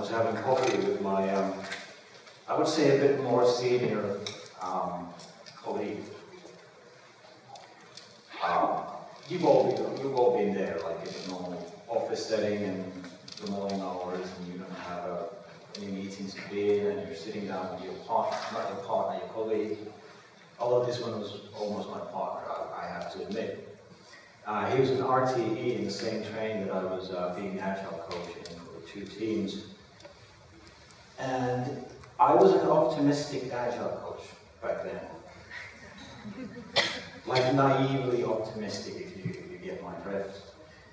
was having coffee with my, I would say a bit more senior colleague. You've all been there, like in a normal office setting and the morning hours, and you don't have any meetings to be in, and you're sitting down with your partner, not your partner, your colleague. Although this one was almost my partner, I have to admit. He was an RTE in the same train that I was being agile coaching for the 2 teams. And I was an optimistic agile coach back then. Like naively optimistic, if you get my drift.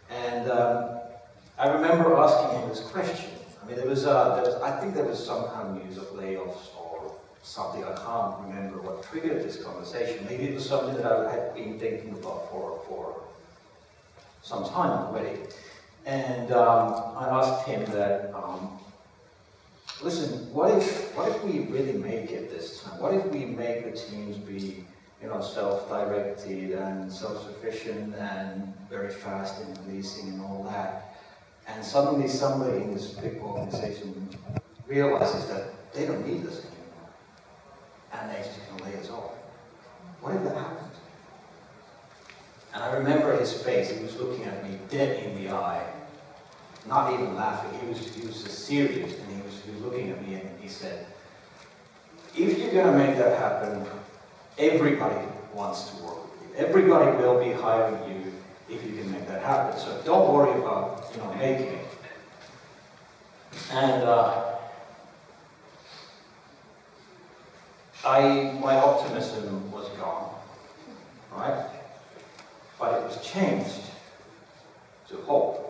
And I remember asking him this question. I mean, I think there was some kind of news of layoffs or something. I can't remember what triggered this conversation. Maybe it was something that I had been thinking about for some time already. And I asked him that, listen, what if we really make it this time? What if we make the teams be, you know, self-directed and self-sufficient and very fast in releasing and all that? And suddenly somebody in this big organization realizes that they don't need us anymore. And they just can lay us off. What if that happened? And I remember his face. He was looking at me dead in the eye, not even laughing. He was just serious, and he was looking at me and he said, if you're going to make that happen, everybody wants to work with you. Everybody will be hiring you if you can make that happen. So don't worry about, you know, making it. And my optimism was gone, right? But it was changed to hope.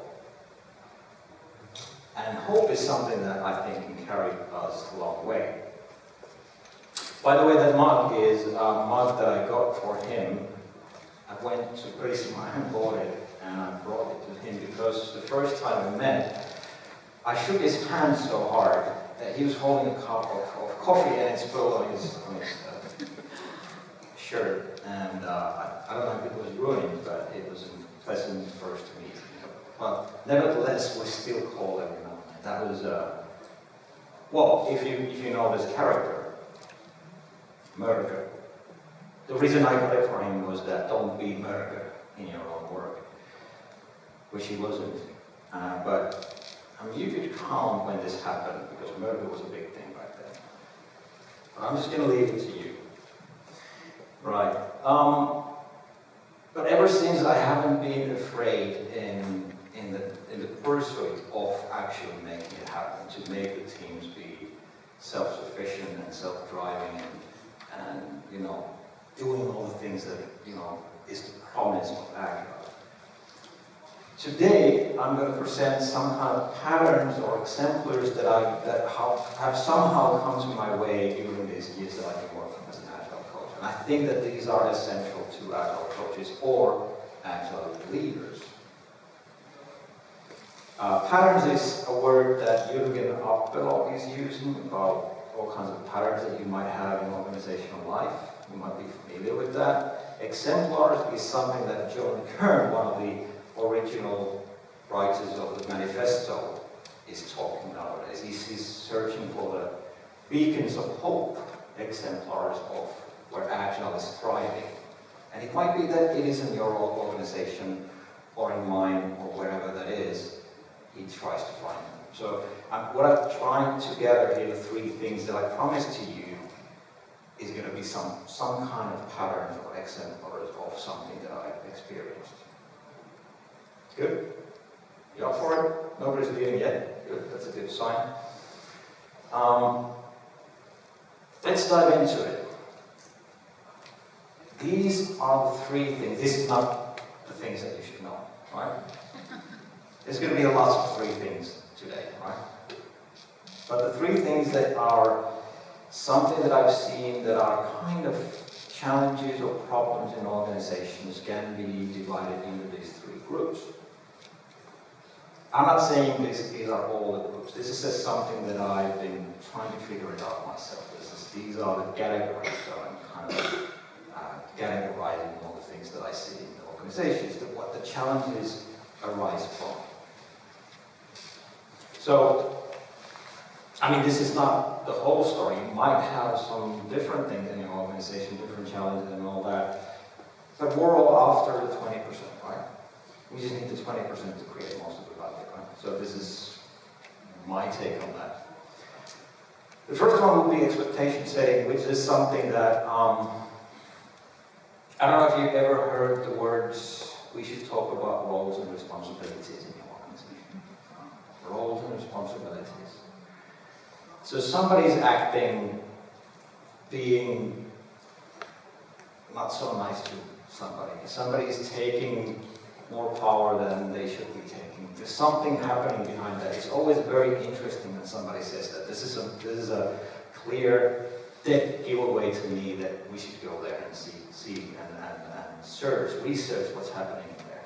And hope is something that I think can carry us a long way. By the way, that mug is a mug that I got for him. I went to Prisma and bought it, and I brought it to him because the first time we met, I shook his hand so hard that he was holding a cup of coffee and it spilled on his shirt. And I don't know if it was ruined, but it was a pleasant first meeting. But nevertheless, we still call every now and then. That was, well, if you know this character, Murder. The reason I got it for him was that don't be murder in your own work, which he wasn't. But I mean, you could count when this happened because murder was a big thing back then. But I'm just going to leave it to you. Right. But ever since, I haven't been afraid in the pursuit of actually making it happen, to make the teams be self-sufficient and self-driving and you know, doing all the things that, you know, is the promise of Agile. Today, I'm going to present some kind of patterns or exemplars that have somehow come to my way during these years that I've been working as an Agile coach. And I think that these are essential to Agile coaches or Agile leaders. Patterns is a word that Jürgen Appelov is using about all kinds of patterns that you might have in organizational life. You might be familiar with that. Exemplars is something that John Kern, one of the original writers of the manifesto, is talking nowadays. He's searching for the beacons of hope, exemplars of where Agile is thriving. And it might be that it is in your organization or in mine or wherever that is, he tries to find them. So what I'm trying to gather here, the 3 things that I promised to you, is going to be some kind of pattern or exemplars of something that I've experienced. Good? You up for it? Nobody's leaving yet? Good, that's a good sign. Let's dive into it. These are the 3 things. This is not the things that you should know, right? There's going to be a lot of 3 things today, right? But the 3 things that are something that I've seen that are kind of challenges or problems in organizations can be divided into these 3 groups. I'm not saying these are all the groups. This is just something that I've been trying to figure it out myself. These are the categories that I'm kind of categorizing all the things that I see in the organizations, what the challenges arise from. So, I mean, this is not the whole story. You might have some different things in your organization, different challenges and all that. But we're all after the 20%, right? We just need the 20% to create most of the value, right? So this is my take on that. The first one would be expectation setting, which is something that, I don't know if you've ever heard the words, we should talk about roles and responsibilities in your organization. Roles and responsibilities. So somebody's acting, being not so nice to somebody. Somebody's taking more power than they should be taking. There's something happening behind that. It's always very interesting when somebody says that. This is a clear, dead giveaway to me that we should go there and see and research what's happening there.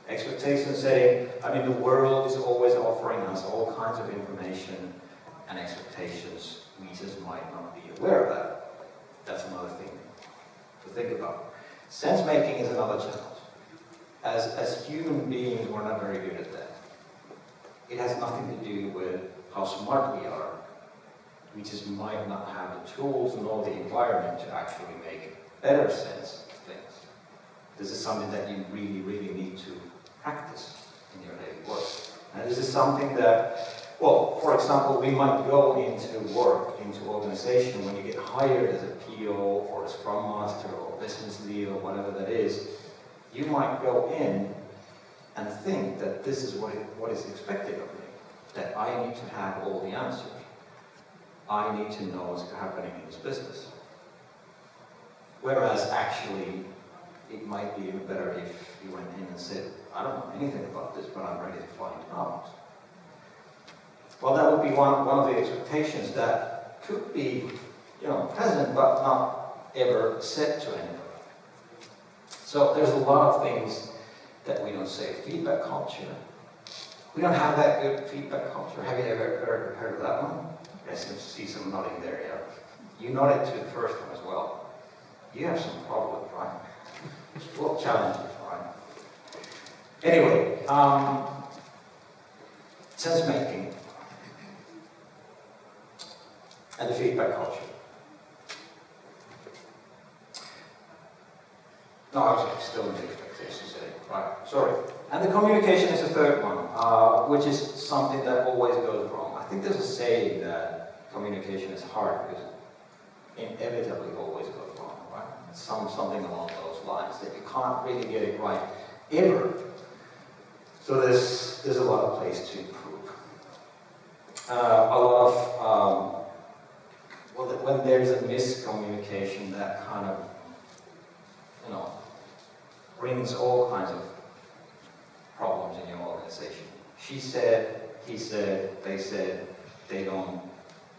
Expectation setting. I mean, the world is always offering us all kinds of information and expectations. We just might not be aware of that. That's another thing to think about. Sense making is another challenge. As human beings, we're not very good at that. It has nothing to do with how smart we are. We just might not have the tools nor the environment to actually make better sense of things. This is something that you really, really need to practice in your daily work. And this is something that, well, for example, we might go into work, into organization, when you get hired as a PO or a Scrum Master or business lead or whatever that is, you might go in and think that this is what is expected of me, that I need to have all the answers. I need to know what's happening in this business. Whereas actually, it might be even better if you went in and said, I don't know anything about this, but I'm ready to find out. Well, that would be one of the expectations that could be, present, but not ever said to anybody. So there's a lot of things that we don't say. Feedback culture. We don't have that good feedback culture. Have you ever heard of that one? I see some nodding there, yeah. You nodded to the first one as well. You have some problems, right? Well, challenges, right? Anyway, sense making and the feedback culture. No, I was still in the expectation setting, right? Sorry. And the communication is the third one, which is something that always goes wrong. I think there's a saying that communication is hard because inevitably always goes wrong, right? Something along those lines, that you can't really get it right ever. So there's a lot of place to improve. When there's a miscommunication, that kind of, brings all kinds of problems in your organization. She said, he said, they don't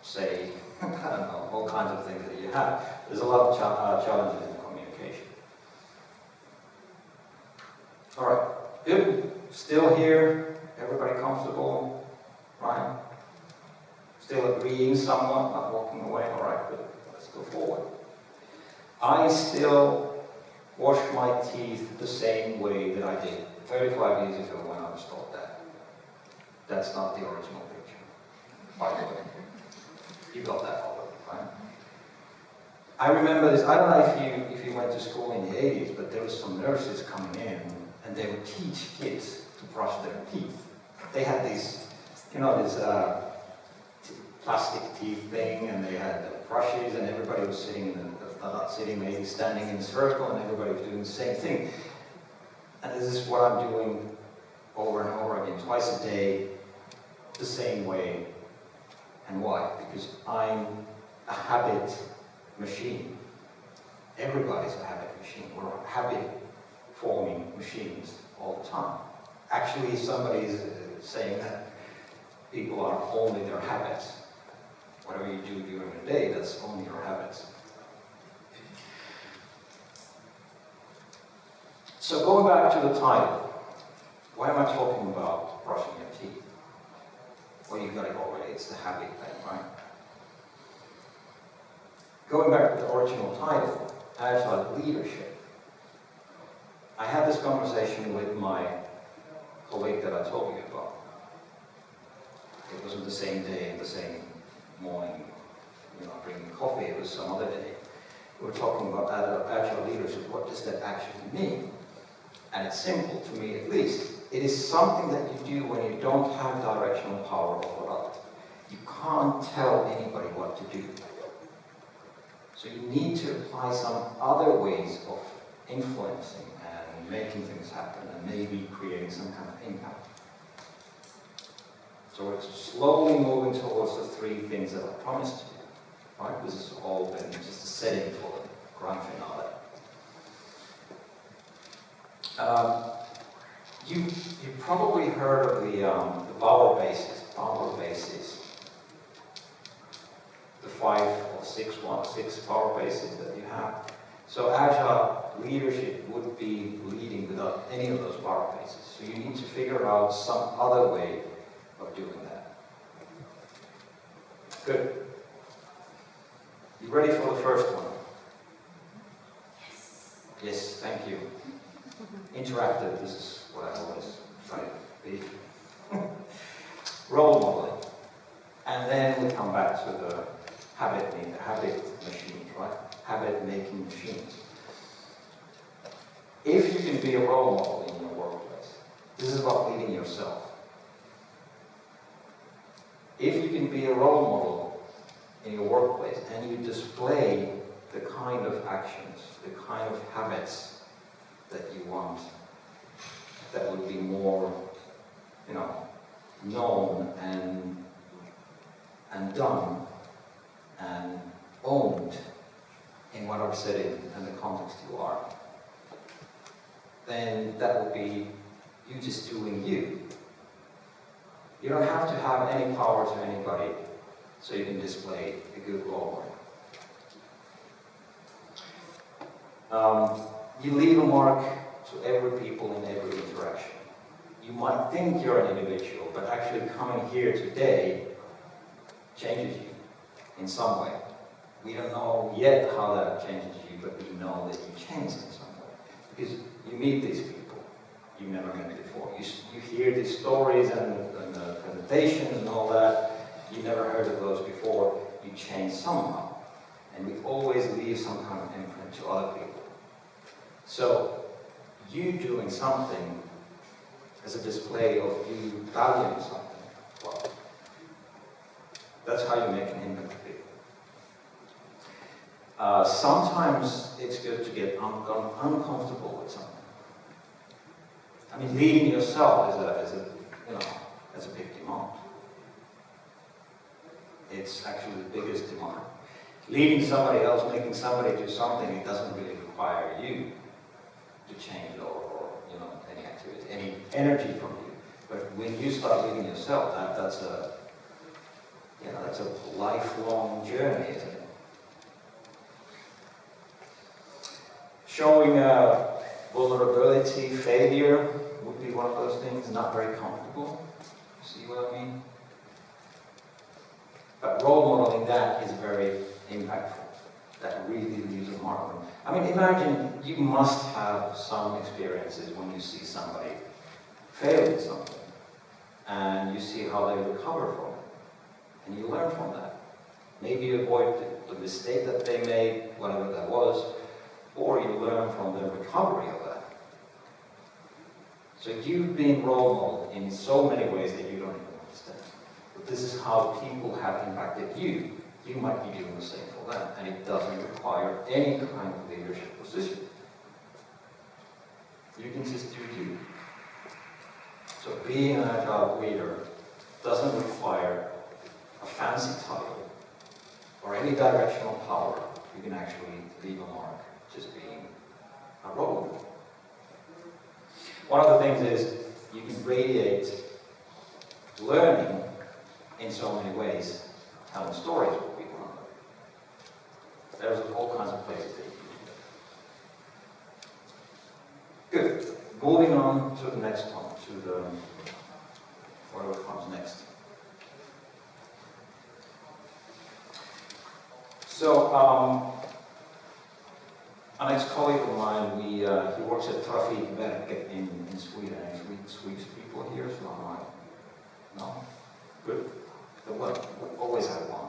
say, I don't know, all kinds of things that you have. There's a lot of challenges in communication. All right, good. Still here, everybody comfortable, right? Still agreeing somewhat, not walking away. All right, good. Let's go forward. I still wash my teeth the same way that I did 35 years ago when I was taught that. That's not the original picture, by the way. You got that already, right? I remember this, I don't know if you went to school in the 80s, but there was some nurses coming in and they would teach kids to brush their teeth. They had this, plastic teeth thing, and they had the brushes, and everybody was sitting not sitting, maybe standing in a circle, and everybody was doing the same thing. And this is what I'm doing over and over again, twice a day, the same way. And why? Because I'm a habit machine. Everybody's a habit machine. We're habit-forming machines all the time. Actually, somebody's saying that people are only their habits. Whatever you do during the day, that's only your habits. So going back to the title, why am I talking about brushing your teeth? Well, you got it already, it's the habit thing, right? Going back to the original title, Agile Leadership. I had this conversation with my colleague that I told you about. It wasn't the same day, the same morning, drinking coffee, it was some other day. We're talking about Agile leadership. What does that actually mean? And it's simple, to me at least. It is something that you do when you don't have directional power over others. You can't tell anybody what to do. So you need to apply some other ways of influencing and making things happen and maybe creating some kind of impact. So we're slowly moving towards the 3 things that I promised you. Right? This has all been just a setting for the grand finale. You've probably heard of the power bases, the 5 or 6 power bases that you have. So Agile leadership would be leading without any of those power bases. So you need to figure out some other way of doing that. Good. You ready for the first one? Yes. Yes, thank you. Interactive, this is what I always try to be. Role modeling. And then we come back to the habit machines, right? Habit making machines. If you can be a role model in your workplace, this is about leading yourself. If you can be a role model in your workplace and you display the kind of actions, the kind of habits that you want, that would be more, known and done and owned in whatever setting and the context you are, then that would be you just doing you. You don't have to have any power to anybody so you can display a good role model. You leave a mark to every people in every interaction. You might think you're an individual, but actually coming here today changes you in some way. We don't know yet how that changes you, but we know that you changed in some way. Because you meet these people you've never met before. You hear these stories and the presentations and all that. You never heard of those before. You change somehow. And we always leave some kind of imprint to other people. So, you doing something as a display of you valuing something, well, that's how you make an impact with people. Sometimes it's good to get uncomfortable with something. I mean, leading yourself is a big demand. It's actually the biggest demand. Leading somebody else, making somebody do something, it doesn't really require you to change or any activity, any energy from you. But when you start leading yourself, that's a lifelong journey, isn't it? Showing vulnerability, failure would be one of those things. Not very comfortable. See what I mean? But role modeling that is very impactful. That really leaves a mark on. I mean, imagine you must have some experiences when you see somebody fail in something, and you see how they recover from it, and you learn from that. Maybe you avoid the mistake that they made, whatever that was, or you learn from the recovery of that. So you've been role modeled in so many ways that you don't even understand. But this is how people have impacted you. You might be doing the same for them, and it doesn't require any kind of leadership position. You can just do you. So being an Agile leader doesn't require a fancy title or any directional power. You can actually leave a mark just being a role model. One of the things is you can radiate learning in so many ways. Telling stories will be one of them. There's all kinds of places that you can do that. Good. Moving on to the next one, to the whatever comes next. So, an ex-colleague of mine, he works at Trafikverket in Sweden. Any Swedish people here? So I'm like, no? Good. well, we always have one.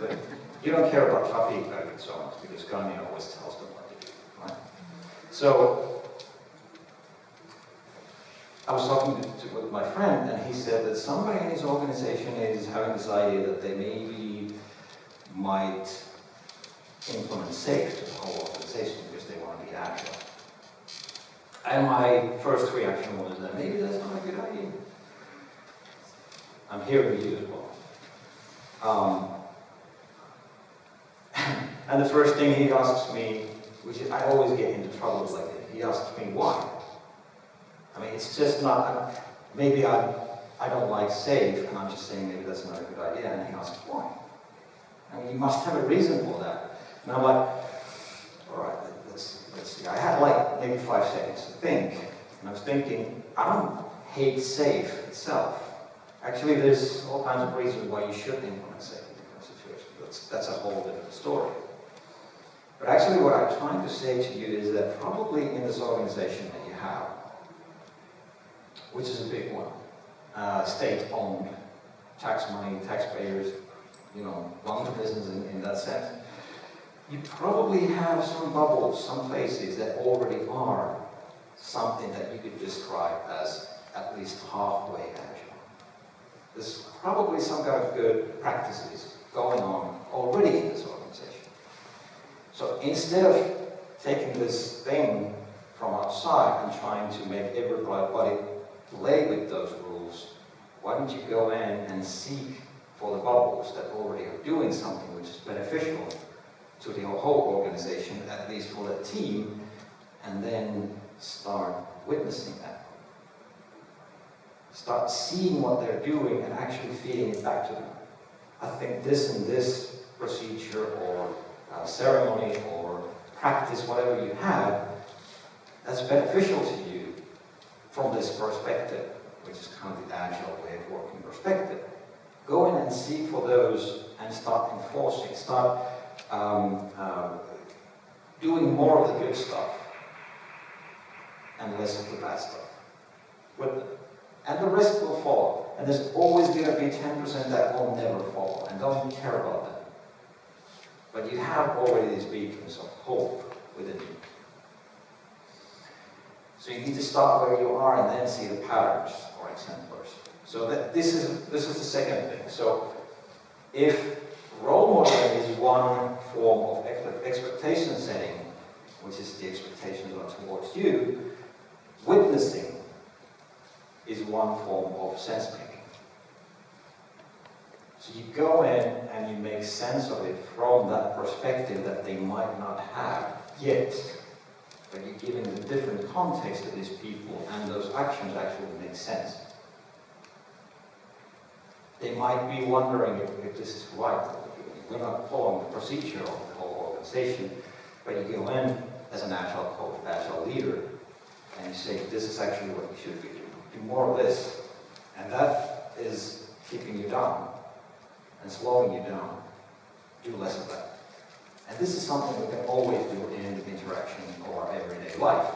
But you don't care about traffic so much because Kanye always tells them what to do, right? So I was talking with my friend, and he said that somebody in his organization is having this idea that they maybe might implement SAFe to the whole organization because they want to be agile. And my first reaction was that maybe that's not a good idea. I'm here with you as well. And the first thing he asks me, which is, I always get into trouble like this, he asks me why. I mean, it's just not, maybe I don't like SAFe, and I'm just saying maybe that's not a good idea, and he asks why. I mean, you must have a reason for that. And I'm like, all right, let's see. I had like maybe 5 seconds to think, and I was thinking, I don't hate SAFe itself. Actually, there's all kinds of reasons why you should implement SAFe in different situations. That's a whole different story. But actually what I'm trying to say to you is that probably in this organization that you have, which is a big one, state-owned, tax money, taxpayers, you know, run the business in that sense, you probably have some bubbles, some places that already are something that you could describe as at least halfway agile. There's probably some kind of good practices going on already in this organization. So instead of taking this thing from outside and trying to make everybody play with those rules, why don't you go in and seek for the bubbles that already are doing something which is beneficial to the whole organization, at least for the team, and then start witnessing that. Start seeing what they're doing and actually feeding it back to them. I think this and this procedure or ceremony or practice, whatever you have, that's beneficial to you from this perspective, which is kind of the agile way of working perspective. Go in and seek for those and start enforcing, start doing more of the good stuff and less of the bad stuff with them. And the rest will follow. And there's always going to be 10% that will never follow, and don't care about them. But you have already these beacons of hope within you. So you need to start where you are and then see the patterns or exemplars. So this is the second thing. So if role modeling is one form of expectation setting, which is the expectations are towards you, witnessing is one form of sense making. So you go in and you make sense of it from that perspective that they might not have yet, but you're giving the different context to these people, and those actions actually make sense. They might be wondering if this is right. We're not following the procedure of the whole organization, but you go in as an agile coach, agile leader, and you say, this is actually what you should be doing. Do more of this, and that is keeping you down and slowing you down. Do less of that. And this is something we can always do in the interaction of our everyday life,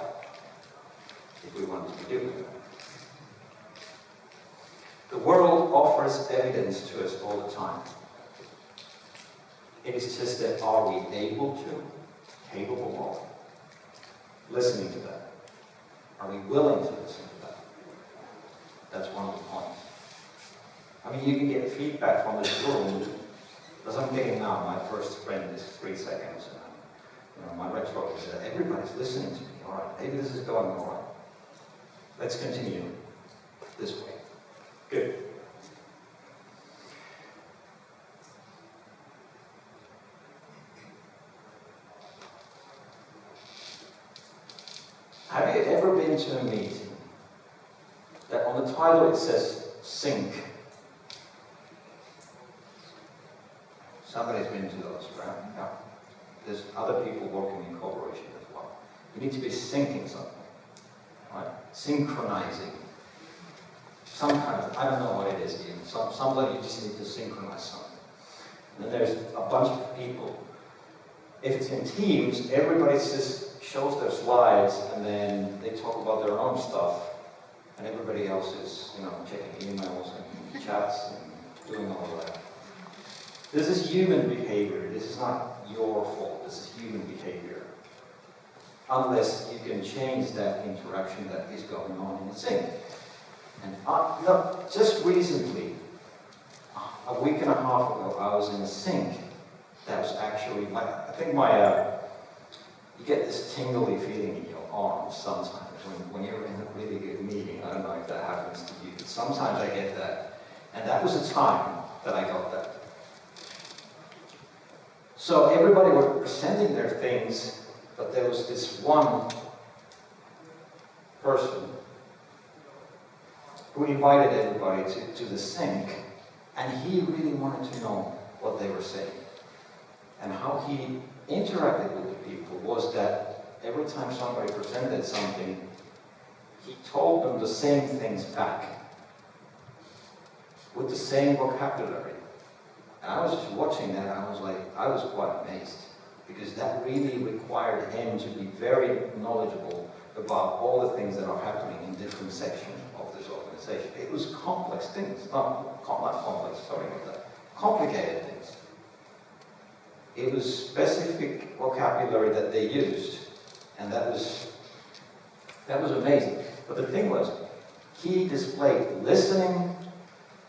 if we want to be doing that. The world offers evidence to us all the time. It is just that, are we able to, capable of listening to that? Are we willing to listen to that? That's one of the points. I mean, you can get feedback from this room, as I'm getting now, my first sprint is 3 seconds. And, my retro is that everybody's listening to me. All right, maybe this is going all right. Let's continue this way. Good. Have you ever been to a meeting that on the title it says sync? Somebody's been to those, right? Yeah. There's other people working in cooperation as well. You need to be syncing something, right? Synchronizing. Some kind of, I don't know what it is even. Somebody just need to synchronize something. And then there's a bunch of people. If it's in teams, everybody just shows their slides and then they talk about their own stuff, and everybody else is, checking emails and chats and doing all of that. This is human behavior. This is not your fault. This is human behavior. Unless you can change that interaction that is going on in the sync. And just recently, a week and a half ago, I was in a sync that was actually, I think you get this tingly feeling in your arms sometimes when you're in a really good meeting. I don't know if that happens to you, but sometimes I get that. And that was the time that I got that. So everybody were presenting their things, but there was this one person who invited everybody to the sync, and he really wanted to know what they were saying. And how he interacted with the people was that every time somebody presented something, he told them the same things back, with the same vocabulary. And I was just watching that, and I was quite amazed, because that really required him to be very knowledgeable about all the things that are happening in different sections of this organization. It was complex things, not complex, sorry about that, complicated things. It was specific vocabulary that they used, and that was amazing. But the thing was, he displayed listening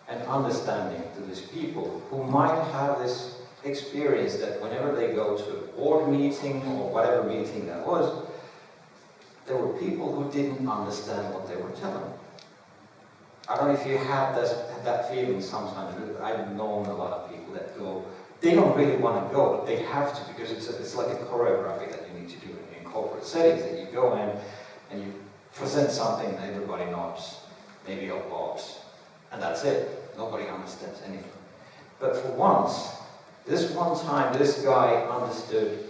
and understanding to these people who might have this experience that whenever they go to a board meeting or whatever meeting that was, there were people who didn't understand what they were telling. I don't know if you have that feeling sometimes. I've known a lot of people that go, they don't really want to go, but they have to, because it's like a choreography that you need to do in corporate settings, that you go in and you present something and everybody nods, maybe applauds, and that's it. Nobody understands anything. But for once, this one time, this guy understood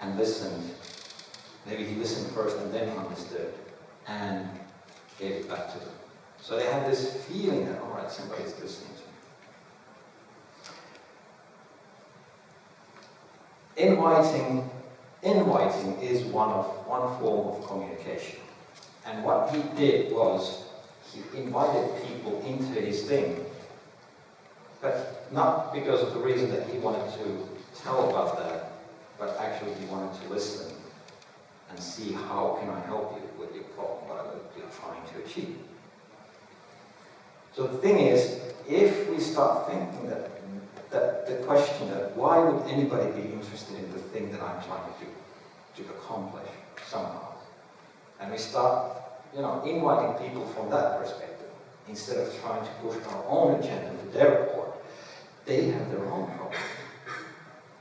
and listened. Maybe he listened first and then understood and gave it back to them. So they had this feeling that, all right, somebody's listening to me. Inviting is one form of communication. And what he did was, he invited people into his thing, but not because of the reason that he wanted to tell about that, but actually he wanted to listen and see how can I help you with your problem, what you're trying to achieve. So the thing is, if we start thinking that the question that why would anybody be interested in the thing that I'm trying to accomplish somehow, and we start inviting people from that perspective, instead of trying to push our own agenda to their report, they have their own problem.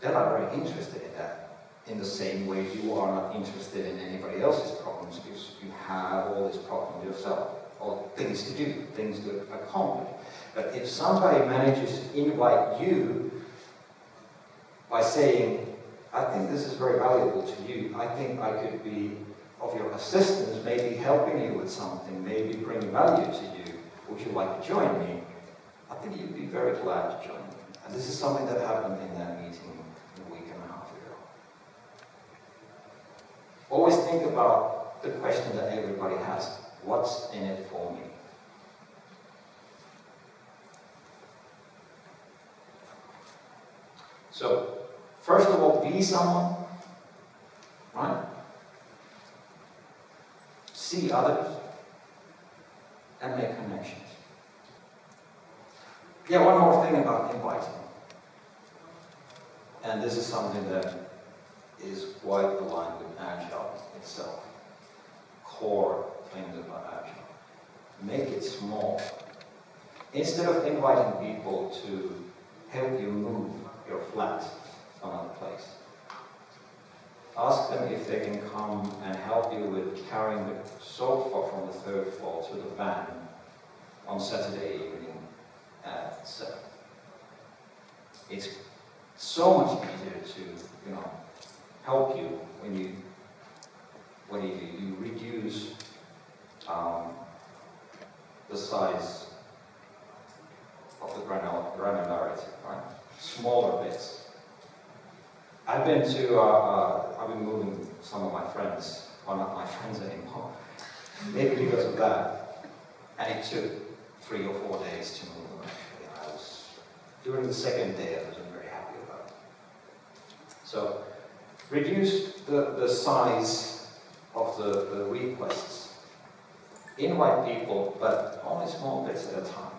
They're not very interested in that, in the same way you are not interested in anybody else's problems, because you have all these problems yourself, or things to do, things to accomplish. But if somebody manages to invite you by saying, I think this is very valuable to you, I think I could be of your assistance, maybe helping you with something, maybe bring value to you, would you like to join me? I think you'd be very glad to join me. And this is something that happened in that meeting a week and a half ago. Always think about the question that everybody has, what's in it for me? So, first of all, be someone, right? See others, and make connections. Yeah, one more thing about inviting. And this is something that is quite aligned with Agile itself. Core things about Agile. Make it small. Instead of inviting people to help you move your flat to another place, ask them if they can come and help you with carrying the sofa from the 3rd floor to the van on Saturday evening at 7. It's so much easier to, help you when you reduce the size of the granularity, right? Smaller bits. I've been moving some of my friends, or not my friends anymore, maybe because of that, and it took 3 or 4 days to move them, actually. during the second day I wasn't very happy about it. So reduce the size of the requests. Invite people, but only small bits at a time.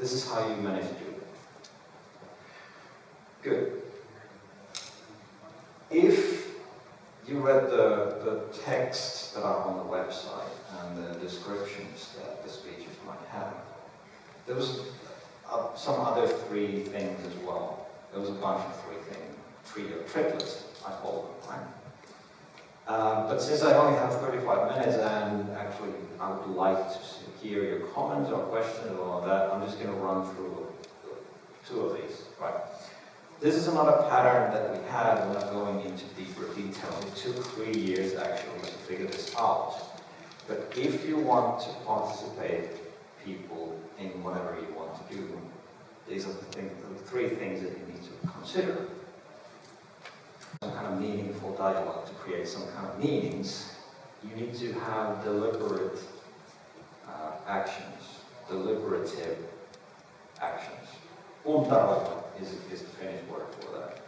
This is how you manage to do it. Good. If you read the texts that are on the website and the descriptions that the speeches might have, there was some other 3 things as well. There was a bunch of 3 things, 3 or triplets, I call them, right? But since I only have 35 minutes and actually I would like to hear your comments or questions or all that, I'm just going to run through 2 of these, right? This is another pattern that we had. We're not going into deeper detail. It took 3 years actually to figure this out. But if you want to participate people in whatever you want to do, these are the 3 things that you need to consider. Some kind of meaningful dialogue, to create some kind of meanings, you need to have deliberate actions, deliberative actions. Untaroiva is the Finnish word for that.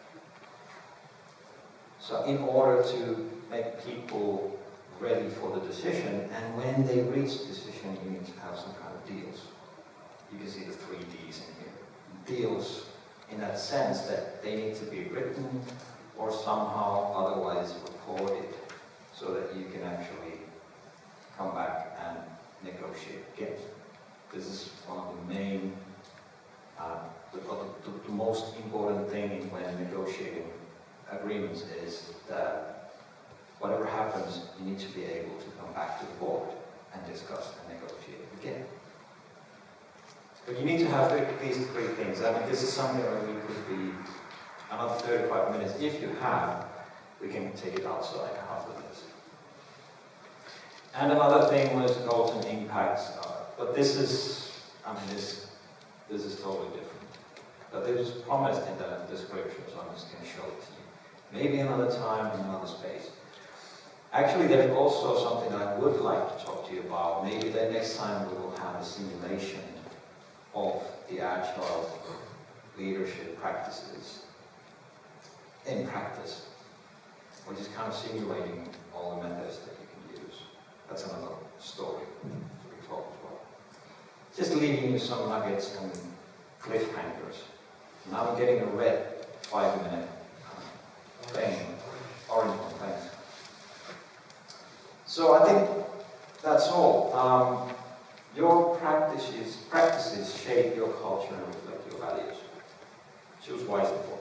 So in order to make people ready for the decision, and when they reach the decision, you need to have some kind of deals. You can see the 3 Ds in here. Deals in that sense that they need to be written or somehow otherwise recorded so that you can actually come back and negotiate again. This is one of the main, the most important thing when negotiating agreements is that whatever happens, you need to be able to come back to the board and discuss and negotiate again. But you need to have these 3 things. I mean, this is something where we could be another 35 minutes. If you have, we can take it outside after this. And another thing was goals and impacts. But this is, I mean, this is totally different. But it was promised in the description, so I'm just going to show it to you. Maybe another time, in another space. Actually, there's also something that I would like to talk to you about. Maybe the next time we will have a simulation of the Agile leadership practices in practice, which is kind of simulating all the methods that you can use. That's another story to be told as well. Just leaving you some nuggets and cliffhangers. Now I'm getting a red 5-minute thing, orange one, thanks. So I think that's all. Your practices shape your culture and reflect your values. Choose wisely for